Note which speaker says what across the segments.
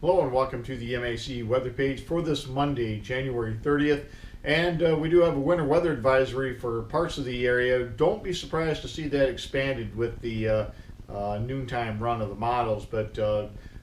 Speaker 1: Hello and welcome to the MAC weather page for this Monday, January 30th. And we do have a winter weather advisory for parts of the area. Don't be surprised to see that expanded with the noontime run of the models. But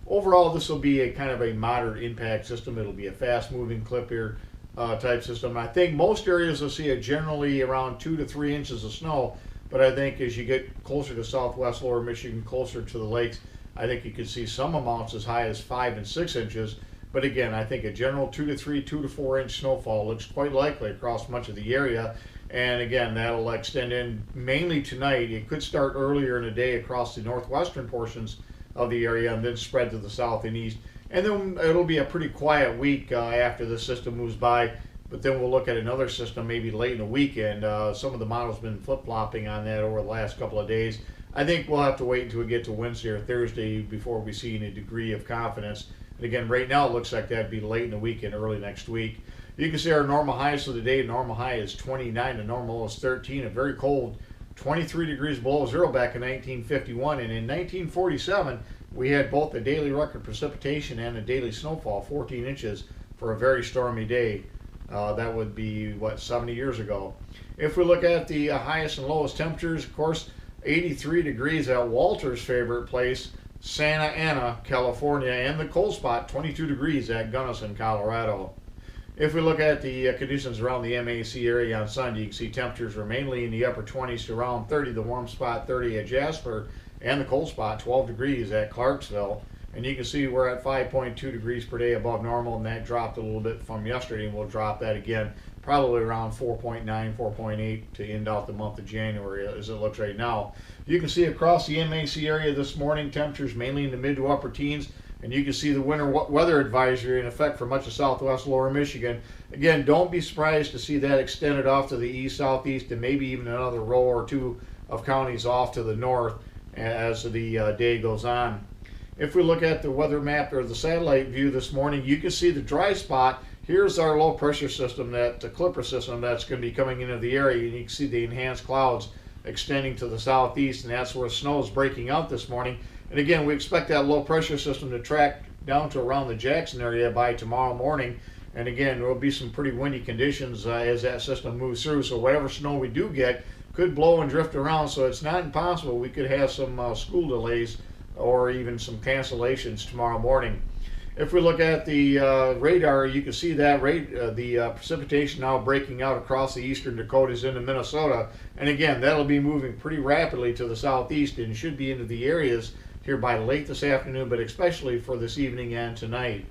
Speaker 1: overall, this will be a kind of a moderate impact system. It'll be a fast moving clip here type system. I think most areas will see generally around 2 to 3 inches of snow. But I think as you get closer to southwest lower Michigan, closer to the lakes, I think you could see some amounts as high as 5 and 6 inches. But again, I think a general 2 to 3, 2 to 4 inch snowfall looks quite likely across much of the area. And again, that'll extend in mainly tonight. It could start earlier in the day across the northwestern portions of the area and then spread to the south and east. And then it'll be a pretty quiet week after the system moves by. But then we'll look at another system maybe late in the weekend. Some of the models have been flip-flopping on that over the last couple of days. I think we'll have to wait until we get to Wednesday or Thursday before we see any degree of confidence. And again, right now it looks like that'd be late in the weekend, early next week. You can see our normal highs for the day. Normal high is 29, the normal is 13. A very cold 23 degrees below zero back in 1951. And in 1947, we had both the daily record precipitation and the daily snowfall, 14 inches for a very stormy day. That would be, 70 years ago. If we look at the highest and lowest temperatures, of course, 83 degrees at Walter's favorite place, Santa Ana, California, and the cold spot, 22 degrees at Gunnison, Colorado. If we look at the conditions around the MAC area on Sunday, you can see temperatures are mainly in the upper 20s to around 30, the warm spot 30 at Jasper, and the cold spot 12 degrees at Clarksville. And you can see we're at 5.2 degrees per day above normal, and that dropped a little bit from yesterday, and we'll drop that again probably around 4.9, 4.8 to end out the month of January as it looks right now. You can see across the MAC area this morning, temperatures mainly in the mid to upper teens, and you can see the winter weather advisory in effect for much of southwest lower Michigan. Again, don't be surprised to see that extended off to the east, southeast, and maybe even another row or two of counties off to the north as the day goes on. If we look at the weather map or the satellite view this morning, you can see the dry spot. Here's our low pressure system, the Clipper system that's going to be coming into the area, and you can see the enhanced clouds extending to the southeast, and that's where snow is breaking out this morning. And again, we expect that low pressure system to track down to around the Jackson area by tomorrow morning. And again, there will be some pretty windy conditions as that system moves through, so whatever snow we do get could blow and drift around, so it's not impossible we could have some school delays or even some cancellations tomorrow morning. If we look at the radar, you can see that the precipitation now breaking out across the eastern Dakotas into Minnesota. And again, that'll be moving pretty rapidly to the southeast and should be into the areas here by late this afternoon, but especially for this evening and tonight.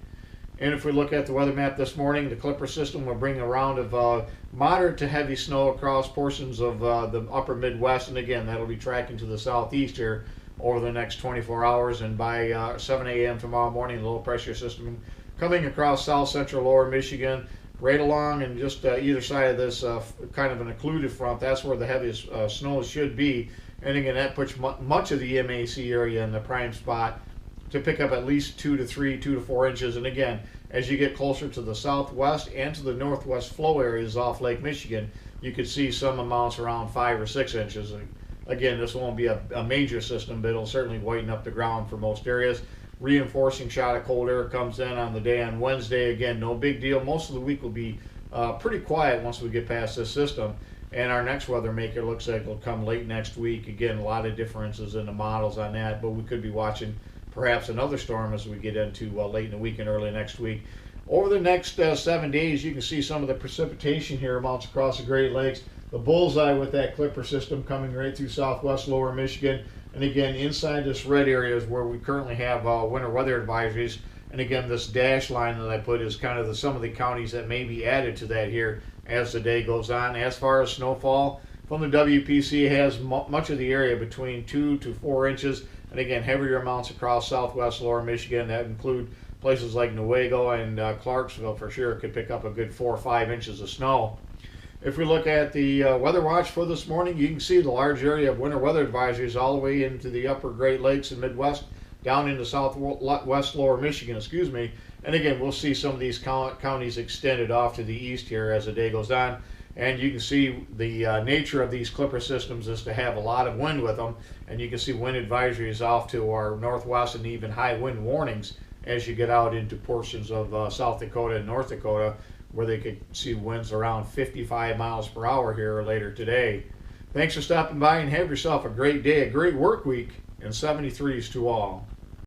Speaker 1: And if we look at the weather map this morning, the Clipper system will bring a round of moderate to heavy snow across portions of the upper Midwest. And again, that'll be tracking to the southeast here over the next 24 hours, and by 7 a.m. tomorrow morning, the low pressure system coming across south central lower Michigan, right along and just either side of this kind of an occluded front. That's where the heaviest snow should be. And again, that puts much of the MAC area in the prime spot to pick up at least 2 to 3, 2 to 4 inches. And again, as you get closer to the southwest and to the northwest flow areas off Lake Michigan, you could see some amounts around 5 or 6 inches. Again, this won't be a major system, but it'll certainly whiten up the ground for most areas. Reinforcing shot of cold air comes in on the day on Wednesday. Again, no big deal. Most of the week will be pretty quiet once we get past this system. And our next weather maker looks like it'll come late next week. Again, a lot of differences in the models on that, but we could be watching perhaps another storm as we get into late in the week and early next week. Over the next 7 days, you can see some of the precipitation here amounts across the Great Lakes. The bullseye with that Clipper system coming right through southwest lower Michigan. And again, inside this red area is where we currently have winter weather advisories. And again, this dash line that I put is kind of some of the counties that may be added to that here as the day goes on. As far as snowfall, from the WPC, it has much of the area between 2 to 4 inches. And again, heavier amounts across southwest lower Michigan that include places like Newaygo and Clarksville for sure could pick up a good 4 or 5 inches of snow. If we look at the weather watch for this morning, you can see the large area of winter weather advisories all the way into the upper Great Lakes and Midwest, down into southwest lower Michigan, And again, we'll see some of these counties extended off to the east here as the day goes on. And you can see the nature of these Clipper systems is to have a lot of wind with them. And you can see wind advisories off to our northwest and even high wind warnings as you get out into portions of South Dakota and North Dakota, where they could see winds around 55 miles per hour here later today. Thanks for stopping by, and have yourself a great day, a great work week, and 73s to all.